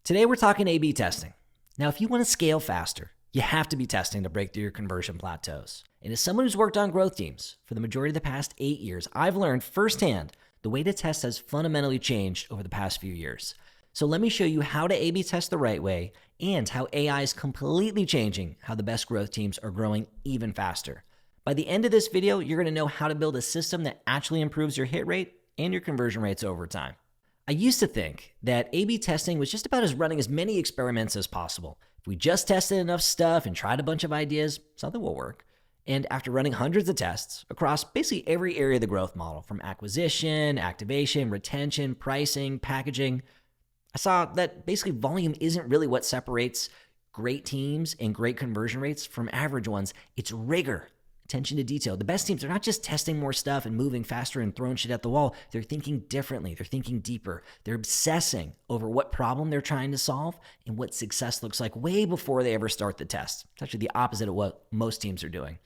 Today we're talking A/B testing. Now, if you want to scale faster, you have to be testing to break through your conversion plateaus. And as someone who's worked on growth teams for the majority of the past 8 years, I've learned firsthand the way to test has fundamentally changed over the past few years. So let me show you how to A/B test the right way and how AI is completely changing how the best growth teams are growing even faster. By the end of this video, you're going to know how to build a system that actually improves your hit rate and your conversion rates over time. I used to think that A/B testing was just about running as many experiments as possible. If we just tested enough stuff and tried a bunch of ideas, something will work. And after running hundreds of tests across basically every area of the growth model, from acquisition, activation, retention, pricing, packaging, I saw that basically volume isn't really what separates great teams and great conversion rates from average ones. It's rigor. Attention to detail. The best teams are not just testing more stuff and moving faster and throwing shit at the wall. They're thinking differently. They're thinking deeper. They're obsessing over what problem they're trying to solve and what success looks like way before they ever start the test. It's actually the opposite of what most teams are doing.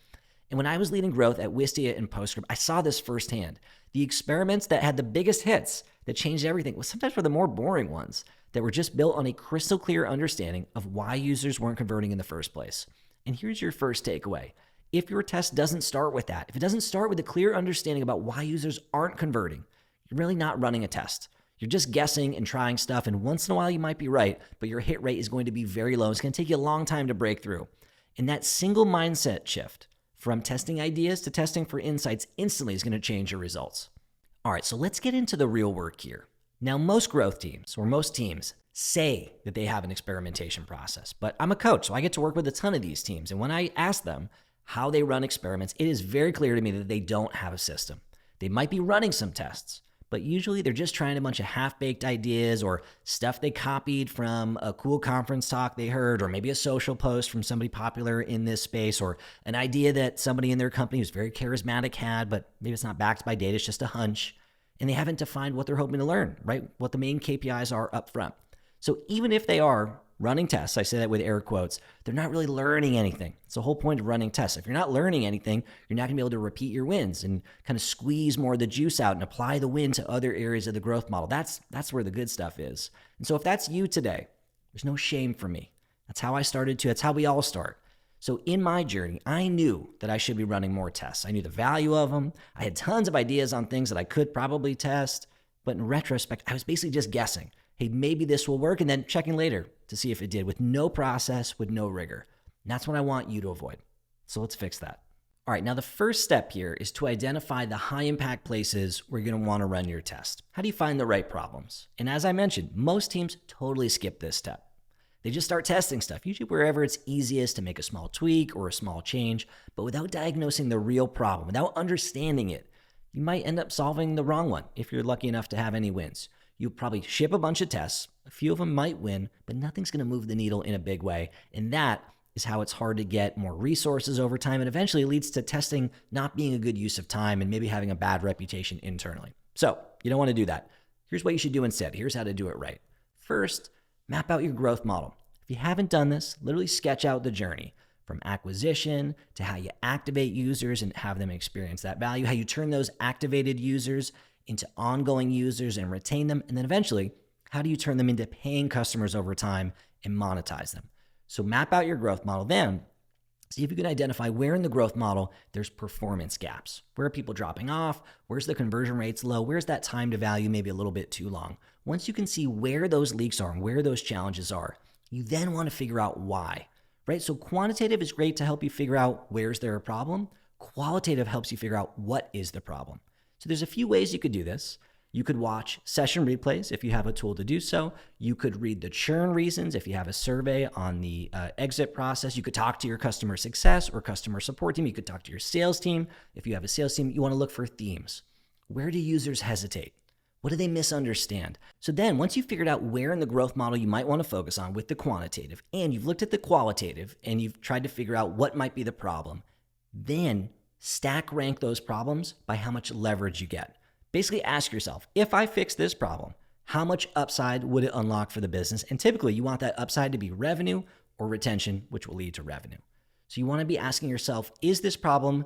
And when I was leading growth at Wistia and PostScript, I saw this firsthand. The experiments that had the biggest hits, that changed everything, was sometimes were the more boring ones that were just built on a crystal clear understanding of why users weren't converting in the first place. And here's your first takeaway. If your test doesn't start with that, if it doesn't start with a clear understanding about why users aren't converting, you're really not running a test. You're just guessing and trying stuff, and once in a while you might be right, but your hit rate is going to be very low. It's going to take you a long time to break through. And that single mindset shift from testing ideas to testing for insights instantly is going to change your results. All right, so let's get into the real work here. Now, most growth teams, or most teams, say that they have an experimentation process, but I'm a coach, so I get to work with a ton of these teams, and when I ask them how they run experiments, it is very clear to me that they don't have a system. They might be running some tests, but usually they're just trying a bunch of half-baked ideas or stuff they copied from a cool conference talk they heard, or maybe a social post from somebody popular in this space, or an idea that somebody in their company who's very charismatic had, but maybe it's not backed by data, it's just a hunch, and they haven't defined what they're hoping to learn, right? What the main KPIs are up front. So even if they are running tests, I say that with air quotes, they're not really learning anything. It's the whole point of running tests. If you're not learning anything, you're not going to be able to repeat your wins and kind of squeeze more of the juice out and apply the win to other areas of the growth model. That's where the good stuff is. And so if that's you today, there's no shame for me. That's how I started too. That's how we all start. So in my journey, I knew that I should be running more tests. I knew the value of them. I had tons of ideas on things that I could probably test. But in retrospect, I was basically just guessing. Hey, maybe this will work, and then checking later to see if it did, with no process, with no rigor. And that's what I want you to avoid. So let's fix that. All right, now the first step here is to identify the high impact places where you're going to want to run your test. How do you find the right problems? And as I mentioned, most teams totally skip this step. They just start testing stuff, usually wherever it's easiest to make a small tweak or a small change, but without diagnosing the real problem, without understanding it, you might end up solving the wrong one if you're lucky enough to have any wins. You'll probably ship a bunch of tests. A few of them might win, but nothing's going to move the needle in a big way. And that is how it's hard to get more resources over time. And eventually leads to testing not being a good use of time and maybe having a bad reputation internally. So you don't want to do that. Here's what you should do instead. Here's how to do it right. First, map out your growth model. If you haven't done this, literally sketch out the journey from acquisition to how you activate users and have them experience that value, how you turn those activated users into ongoing users and retain them, and then eventually, how do you turn them into paying customers over time and monetize them? So map out your growth model, then see if you can identify where in the growth model there's performance gaps. Where are people dropping off? Where's the conversion rates low? Where's that time to value maybe a little bit too long? Once you can see where those leaks are and where those challenges are, you then want to figure out why, right? So quantitative is great to help you figure out where's there a problem. Qualitative helps you figure out what is the problem. So there's a few ways you could do this. You could watch session replays if you have a tool to do so. You could read the churn reasons if you have a survey on the exit process. You could talk to your customer success or customer support team. You could talk to your sales team. If you have a sales team, you want to look for themes. Where do users hesitate? What do they misunderstand? So then once you've figured out where in the growth model you might want to focus on with the quantitative, and you've looked at the qualitative and you've tried to figure out what might be the problem, then stack rank those problems by how much leverage you get. Basically ask yourself, if I fix this problem, how much upside would it unlock for the business? And typically you want that upside to be revenue or retention, which will lead to revenue. So you want to be asking yourself, is this problem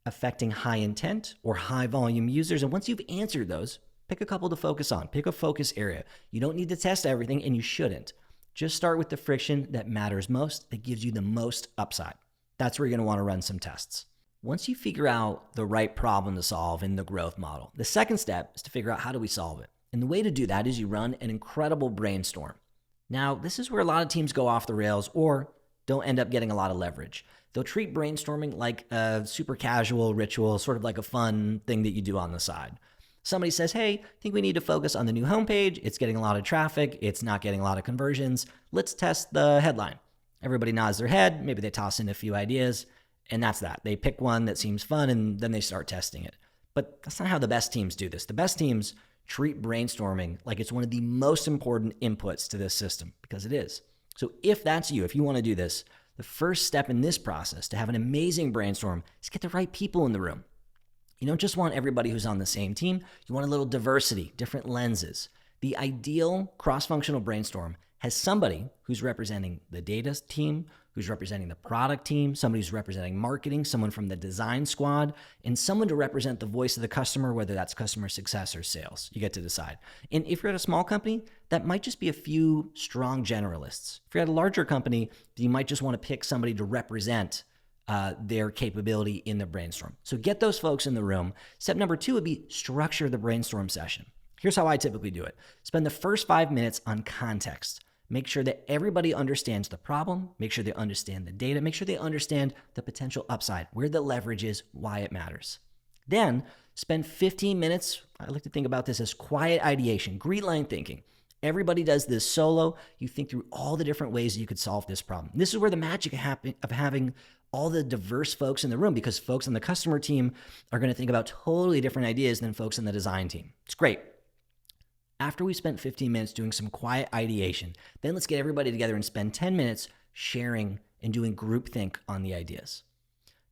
affecting high intent or high volume users? And once you've answered those, pick a couple to focus on. Pick a focus area. You don't need to test everything, and you shouldn't. Just start with the friction that matters most, that gives you the most upside. That's where you're going to want to run some tests. Once you figure out the right problem to solve in the growth model, the second step is to figure out how do we solve it. And the way to do that is you run an incredible brainstorm. Now, this is where a lot of teams go off the rails or don't end up getting a lot of leverage. They'll treat brainstorming like a super casual ritual, sort of like a fun thing that you do on the side. Somebody says, hey, I think we need to focus on the new homepage. It's getting a lot of traffic. It's not getting a lot of conversions. Let's test the headline. Everybody nods their head. Maybe they toss in a few ideas, and that's that. They pick one that seems fun, and then they start testing it. But that's not how the best teams do this. The best teams treat brainstorming like it's one of the most important inputs to this system, because it is. So if that's you, if you want to do this, the first step in this process to have an amazing brainstorm is get the right people in the room. You don't just want everybody who's on the same team. You want a little diversity, different lenses. The ideal cross-functional brainstorm has somebody who's representing the data team, who's representing the product team, somebody who's representing marketing, someone from the design squad, and someone to represent the voice of the customer, whether that's customer success or sales. You get to decide. And if you're at a small company, that might just be a few strong generalists. If you're at a larger company, you might just want to pick somebody to represent their capability in the brainstorm. So get those folks in the room. Step number 2 would be structure the brainstorm session. Here's how I typically do it. Spend the first 5 minutes on context. Make sure that everybody understands the problem. Make sure they understand the data. Make sure they understand the potential upside, where the leverage is, why it matters. Then spend 15 minutes. I like to think about this as quiet ideation, green line thinking. Everybody does this solo. You think through all the different ways you could solve this problem. This is where the magic of having all the diverse folks in the room, because folks on the customer team are going to think about totally different ideas than folks on the design team. It's great. After we spent 15 minutes doing some quiet ideation, then let's get everybody together and spend 10 minutes sharing and doing groupthink on the ideas.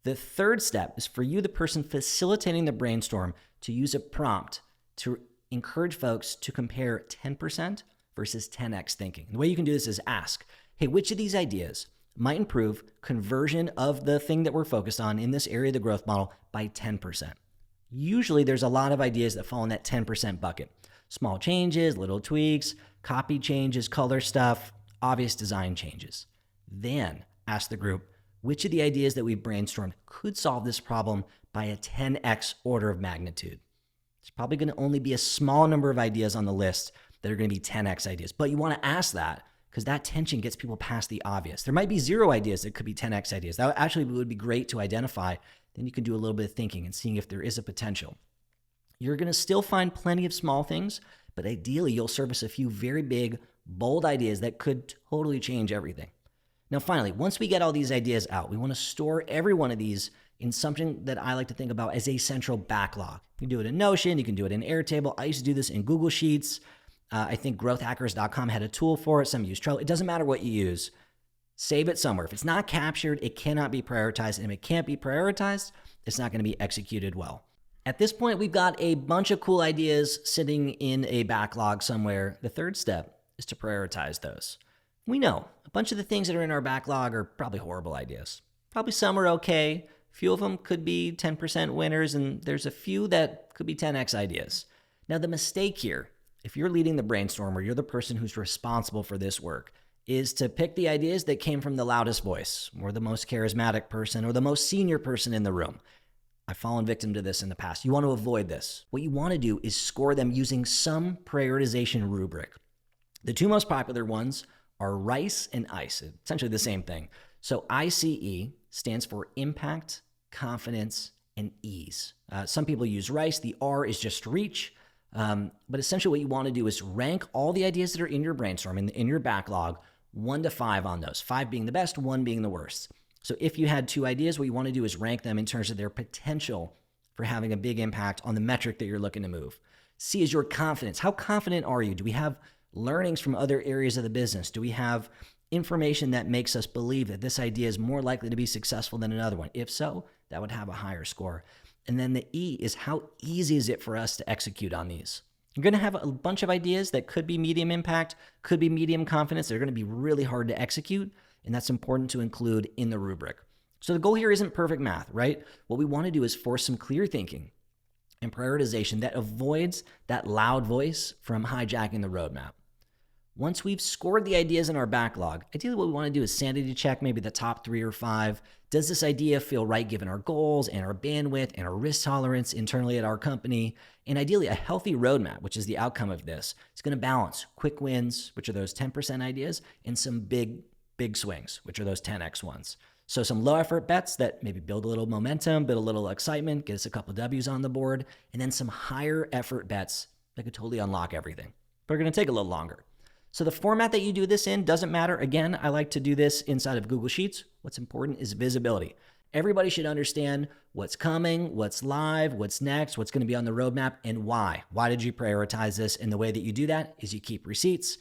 The third step is for you, the person facilitating the brainstorm, to use a prompt to encourage folks to compare 10% versus 10x thinking. The way you can do this is ask, hey, which of these ideas might improve conversion of the thing that we're focused on in this area of the growth model by 10%? Usually there's a lot of ideas that fall in that 10% bucket. Small changes, little tweaks, copy changes, color stuff, obvious design changes. Then ask the group, which of the ideas that we brainstormed could solve this problem by a 10x order of magnitude? There's probably going to only be a small number of ideas on the list that are going to be 10x ideas, but you want to ask that because that tension gets people past the obvious. There might be 0 ideas that could be 10x ideas. That actually would be great to identify. Then you can do a little bit of thinking and seeing if there is a potential. You're going to still find plenty of small things, but ideally you'll surface a few very big, bold ideas that could totally change everything. Now, finally, once we get all these ideas out, we want to store every one of these in something that I like to think about as a central backlog. You can do it in Notion, you can do it in Airtable. I used to do this in Google Sheets. I think growthhackers.com had a tool for it. Some use Trello. It doesn't matter what you use. Save it somewhere. If it's not captured, it cannot be prioritized. And if it can't be prioritized, it's not going to be executed well. At this point, we've got a bunch of cool ideas sitting in a backlog somewhere. The third step is to prioritize those. We know a bunch of the things that are in our backlog are probably horrible ideas. Probably some are okay. A few of them could be 10% winners, and there's a few that could be 10x ideas. Now, the mistake here, if you're leading the brainstorm or you're the person who's responsible for this work, is to pick the ideas that came from the loudest voice, or the most charismatic person, or the most senior person in the room. I've fallen victim to this in the past. You want to avoid this. What you want to do is score them using some prioritization rubric. The 2 most popular ones are RICE and ICE, essentially the same thing. So ICE stands for impact, confidence, and ease. Some people use RICE. The R is just reach. But essentially what you want to do is rank all the ideas that are in your brainstorm, in your backlog, 1 to 5 on those, 5 being the best, 1 being the worst. So if you had 2 ideas, what you want to do is rank them in terms of their potential for having a big impact on the metric that you're looking to move. C is your confidence. How confident are you? Do we have learnings from other areas of the business? Do we have information that makes us believe that this idea is more likely to be successful than another one? If so, that would have a higher score. And then the E is how easy is it for us to execute on these? You're going to have a bunch of ideas that could be medium impact, could be medium confidence. They're going to be really hard to execute. And that's important to include in the rubric. So the goal here isn't perfect math, right? What we want to do is force some clear thinking and prioritization that avoids that loud voice from hijacking the roadmap. Once we've scored the ideas in our backlog, ideally what we want to do is sanity check maybe the top 3 or 5. Does this idea feel right given our goals and our bandwidth and our risk tolerance internally at our company? And ideally, a healthy roadmap, which is the outcome of this, is going to balance quick wins, which are those 10% ideas, and some big swings, which are those 10x ones. So some low effort bets that maybe build a little momentum, build a little excitement, get us a couple of W's on the board, and then some higher effort bets that could totally unlock everything, but are going to take a little longer. So the format that you do this in doesn't matter. Again, I like to do this inside of Google Sheets. What's important is visibility. Everybody should understand what's coming, what's live, what's next, what's going to be on the roadmap, and why. Why did you prioritize this? And the way that you do that is you keep receipts.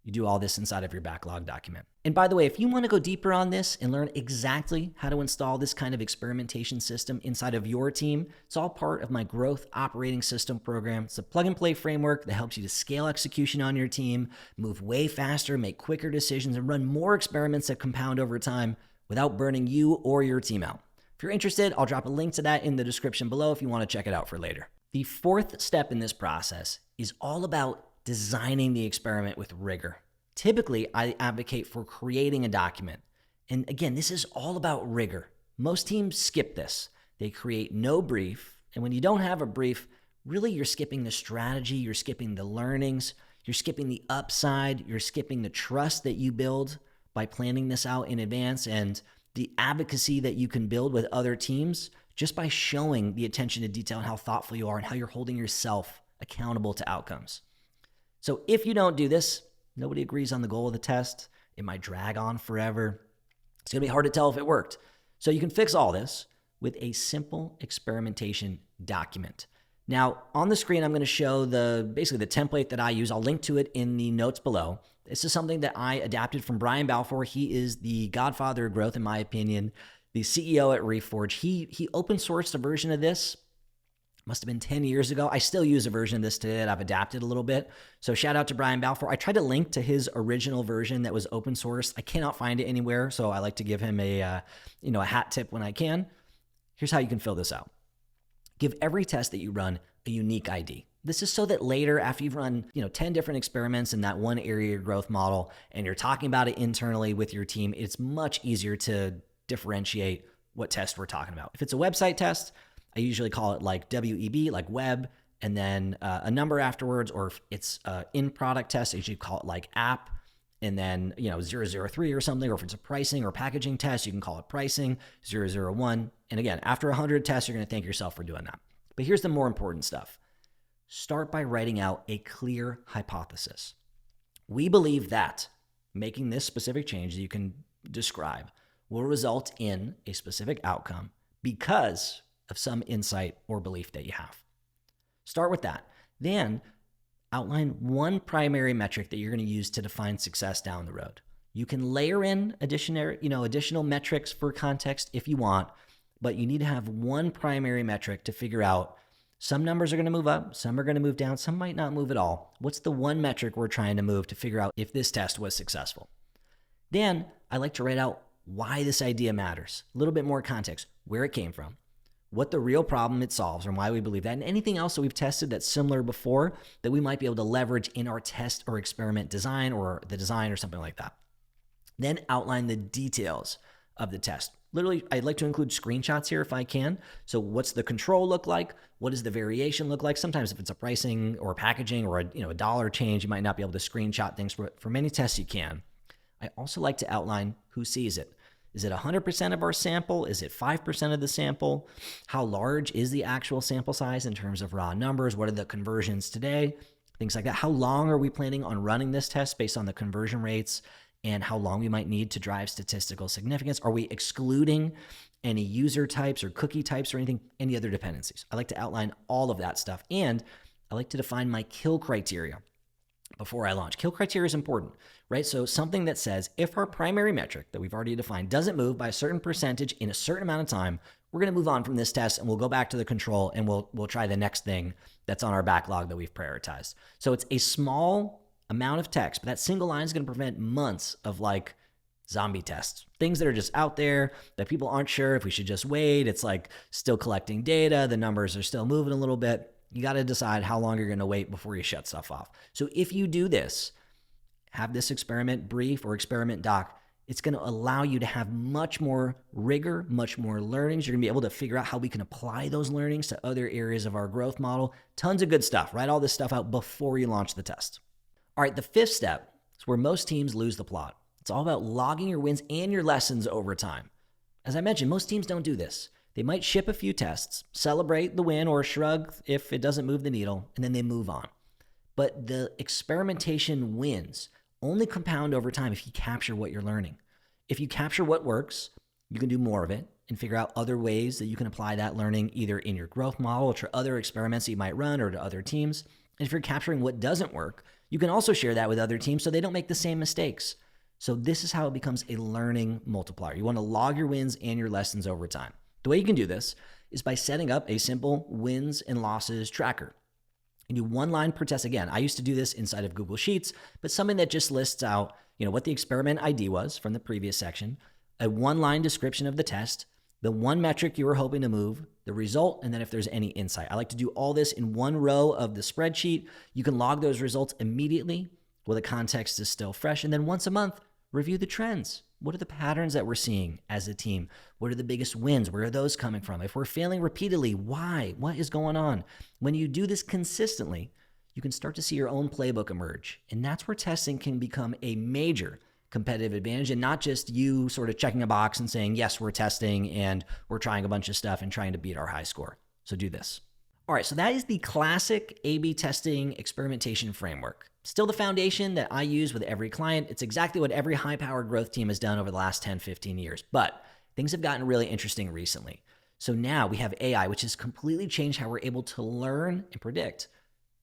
You do all this inside of your backlog document. And by the way, if you want to go deeper on this and learn exactly how to install this kind of experimentation system inside of your team, it's all part of my Growth Operating System program. It's a plug-and-play framework that helps you to scale execution on your team, move way faster, make quicker decisions, and run more experiments that compound over time without burning you or your team out. If you're interested, I'll drop a link to that in the description below if you want to check it out for later. The fourth step in this process is all about designing the experiment with rigor. Typically, I advocate for creating a document. And again, this is all about rigor. Most teams skip this. They create no brief. And when you don't have a brief, really you're skipping the strategy, you're skipping the learnings, you're skipping the upside, you're skipping the trust that you build by planning this out in advance and the advocacy that you can build with other teams just by showing the attention to detail and how thoughtful you are and how you're holding yourself accountable to outcomes. So if you don't do this, nobody agrees on the goal of the test. It might drag on forever. It's going to be hard to tell if it worked. So you can fix all this with a simple experimentation document. Now, on the screen, I'm going to show basically the template that I use. I'll link to it in the notes below. This is something that I adapted from Brian Balfour. He is the godfather of growth, in my opinion, the CEO at Reforge. He open sourced a version of this. Must have been 10 years ago. I still use a version of this today that I've adapted a little bit. So shout out to Brian Balfour. I tried to link to his original version that was open source. I cannot find it anywhere, so I like to give him a hat tip when I can. Here's how you can fill this out. Give every test that you run a unique ID. This is so that later, after you've run 10 different experiments in that one area of your growth model, and you're talking about it internally with your team, it's much easier to differentiate what test we're talking about. If it's a website test, I usually call it like WEB, like web, and then a number afterwards. Or if it's in product test, I usually call it like app, and then 003 or something. Or if it's a pricing or packaging test, you can call it pricing 001. And again, after 100 tests, you're going to thank yourself for doing that. But here's the more important stuff. Start by writing out a clear hypothesis. We believe that making this specific change that you can describe will result in a specific outcome because of some insight or belief that you have. Start with that. Then outline one primary metric that you're going to use to define success down the road. You can layer in additional metrics for context if you want, but you need to have one primary metric to figure out some numbers are going to move up, some are going to move down, some might not move at all. What's the one metric we're trying to move to figure out if this test was successful? Then I like to write out why this idea matters, a little bit more context, where it came from, what the real problem it solves and why we believe that, and anything else that we've tested that's similar before that we might be able to leverage in our test or experiment design or the design or something like that. Then outline the details of the test. Literally, I'd like to include screenshots here if I can. So what's the control look like? What does the variation look like? Sometimes if it's a pricing or packaging or a dollar change, you might not be able to screenshot things. For many tests, you can. I also like to outline who sees it. Is it 100% of our sample? Is it 5% of the sample? How large is the actual sample size in terms of raw numbers? What are the conversions today? Things like that. How long are we planning on running this test based on the conversion rates and how long we might need to drive statistical significance? Are we excluding any user types or cookie types or any other dependencies? I like to outline all of that stuff. And I like to define my kill criteria before I launch. Kill criteria is important, right? So something that says if our primary metric that we've already defined doesn't move by a certain percentage in a certain amount of time, we're going to move on from this test and we'll go back to the control and we'll try the next thing that's on our backlog that we've prioritized. So it's a small amount of text, but that single line is going to prevent months of like zombie tests, things that are just out there that people aren't sure if we should just wait. It's like still collecting data. The numbers are still moving a little bit. You got to decide how long you're going to wait before you shut stuff off. So if you do this, have this experiment brief or experiment doc, it's going to allow you to have much more rigor, much more learnings. You're going to be able to figure out how we can apply those learnings to other areas of our growth model. Tons of good stuff. Write all this stuff out before you launch the test. All right, the fifth step is where most teams lose the plot. It's all about logging your wins and your lessons over time. As I mentioned, most teams don't do this. They might ship a few tests, celebrate the win or shrug if it doesn't move the needle, and then they move on. But the experimentation wins only compound over time if you capture what you're learning. If you capture what works, you can do more of it and figure out other ways that you can apply that learning either in your growth model or to other experiments that you might run or to other teams. And if you're capturing what doesn't work, you can also share that with other teams so they don't make the same mistakes. So this is how it becomes a learning multiplier. You want to log your wins and your lessons over time. The way you can do this is by setting up a simple wins and losses tracker. You do one line per test. Again, I used to do this inside of Google Sheets, but something that just lists out, what the experiment ID was from the previous section, a one-line description of the test, the one metric you were hoping to move, the result, and then if there's any insight. I like to do all this in one row of the spreadsheet. You can log those results immediately while the context is still fresh. And then once a month, review the trends. What are the patterns that we're seeing as a team? What are the biggest wins? Where are those coming from? If we're failing repeatedly, why? What is going on? When you do this consistently, you can start to see your own playbook emerge. And that's where testing can become a major competitive advantage and not just you sort of checking a box and saying, yes, we're testing and we're trying a bunch of stuff and trying to beat our high score. So do this. All right, so that is the classic A/B testing experimentation framework. Still the foundation that I use with every client. It's exactly what every high-powered growth team has done over the last 10, 15 years. But things have gotten really interesting recently. So now we have AI, which has completely changed how we're able to learn and predict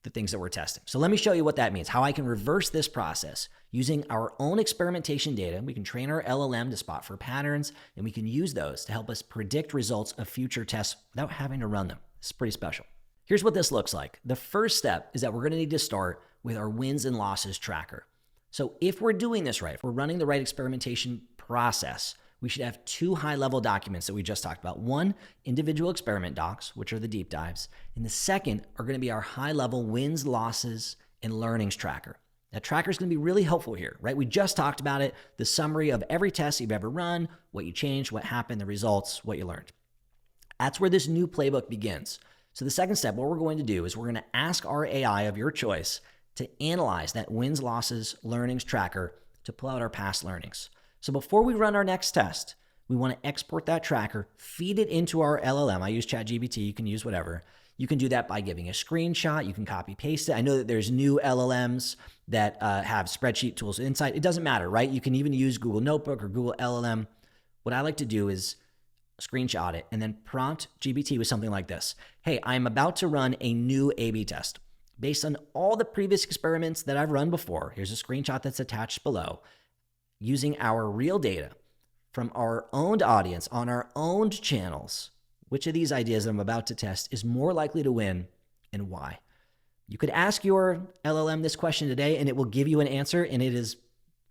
the things that we're testing. So let me show you what that means, how I can reverse this process using our own experimentation data. We can train our LLM to spot for patterns, and we can use those to help us predict results of future tests without having to run them. It's pretty special. Here's what this looks like. The first step is that we're going to need to start with our wins and losses tracker. So if we're doing this right, if we're running the right experimentation process, we should have two high-level documents that we just talked about. One, individual experiment docs, which are the deep dives. And the second are going to be our high-level wins, losses, and learnings tracker. That tracker is going to be really helpful here, right? We just talked about it, the summary of every test you've ever run, what you changed, what happened, the results, what you learned. That's where this new playbook begins. So the second step, what we're going to do is we're going to ask our AI of your choice to analyze that wins, losses, learnings tracker to pull out our past learnings. So before we run our next test, we want to export that tracker, feed it into our LLM. I use ChatGPT. You can use whatever. You can do that by giving a screenshot. You can copy paste it. I know that there's new LLMs that have spreadsheet tools inside. It doesn't matter, right? You can even use Google Notebook or Google LLM. What I like to do is screenshot it and then prompt GPT with something like this. Hey, I'm about to run a new A/B test. Based on all the previous experiments that I've run before, here's a screenshot that's attached below. Using our real data from our owned audience on our owned channels, which of these ideas that I'm about to test is more likely to win and why? You could ask your LLM this question today and it will give you an answer, and it is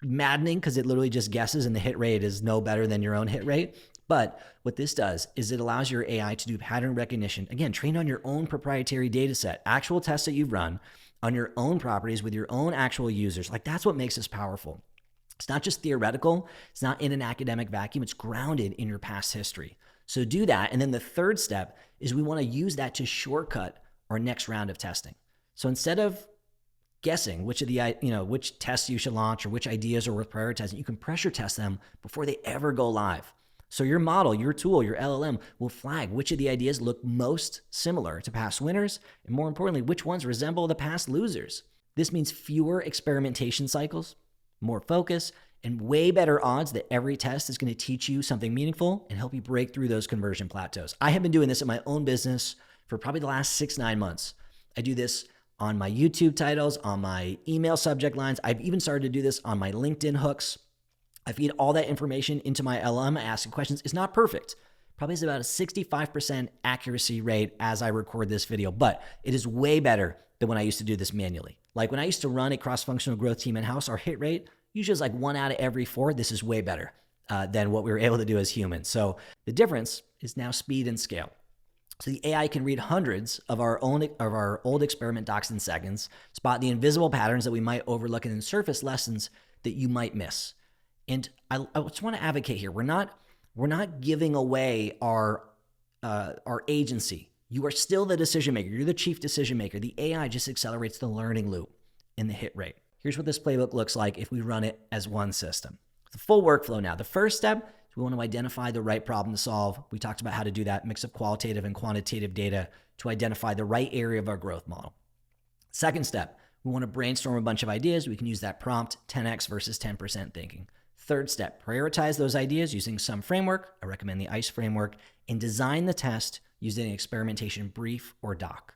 maddening because it literally just guesses and the hit rate is no better than your own hit rate. But what this does is it allows your AI to do pattern recognition, again, trained on your own proprietary data set, actual tests that you've run on your own properties with your own actual users. Like, that's what makes this powerful. It's not just theoretical. It's not in an academic vacuum. It's grounded in your past history. So do that. And then the third step is we want to use that to shortcut our next round of testing. So instead of guessing which tests you should launch or which ideas are worth prioritizing, you can pressure test them before they ever go live. So your model, your tool, your LLM will flag which of the ideas look most similar to past winners, and more importantly, which ones resemble the past losers. This means fewer experimentation cycles, more focus, and way better odds that every test is going to teach you something meaningful and help you break through those conversion plateaus. I have been doing this in my own business for probably the last 6-9 months. I do this on my YouTube titles, on my email subject lines. I've even started to do this on my LinkedIn hooks. I feed all that information into my LLM. I ask questions. It's not perfect. Probably has about a 65% accuracy rate as I record this video, but it is way better than when I used to do this manually. Like when I used to run a cross-functional growth team in-house, our hit rate usually is like 1 out of every 4. This is way better than what we were able to do as humans. So the difference is now speed and scale. So the AI can read hundreds of our old experiment docs in seconds, spot the invisible patterns that we might overlook, and then surface lessons that you might miss. And I just want to advocate here. We're not giving away our agency. You are still the decision maker. You're the chief decision maker. The AI just accelerates the learning loop and the hit rate. Here's what this playbook looks like if we run it as one system. The full workflow now. The first step, we want to identify the right problem to solve. We talked about how to do that mix of qualitative and quantitative data to identify the right area of our growth model. Second step, we want to brainstorm a bunch of ideas. We can use that prompt 10x versus 10% thinking. Third step, prioritize those ideas using some framework. I recommend the ICE framework, and design the test using an experimentation brief or doc.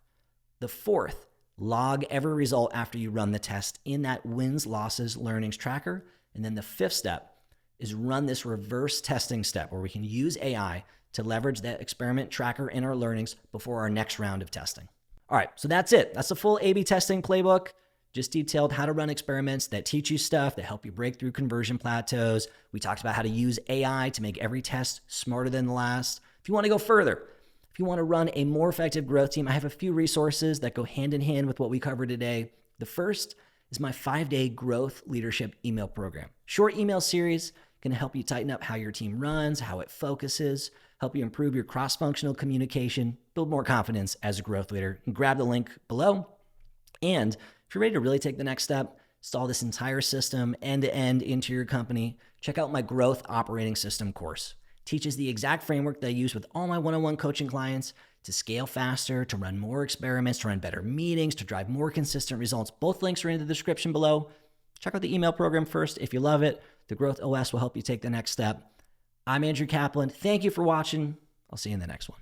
The fourth, log every result after you run the test in that wins, losses, learnings tracker. And then the fifth step is run this reverse testing step where we can use AI to leverage that experiment tracker in our learnings before our next round of testing. All right, so that's it. That's the full A/B testing playbook. Just detailed how to run experiments that teach you stuff, that help you break through conversion plateaus. We talked about how to use AI to make every test smarter than the last. If you want to go further, if you want to run a more effective growth team, I have a few resources that go hand in hand with what we covered today. The first is my 5-day growth leadership email program. Short email series can help you tighten up how your team runs, how it focuses, help you improve your cross-functional communication, build more confidence as a growth leader. And grab the link below. And if you're ready to really take the next step, install this entire system end-to-end into your company, check out my Growth Operating System course. It teaches the exact framework that I use with all my one-on-one coaching clients to scale faster, to run more experiments, to run better meetings, to drive more consistent results. Both links are in the description below. Check out the email program first if you love it. The Growth OS will help you take the next step. I'm Andrew Kaplan. Thank you for watching. I'll see you in the next one.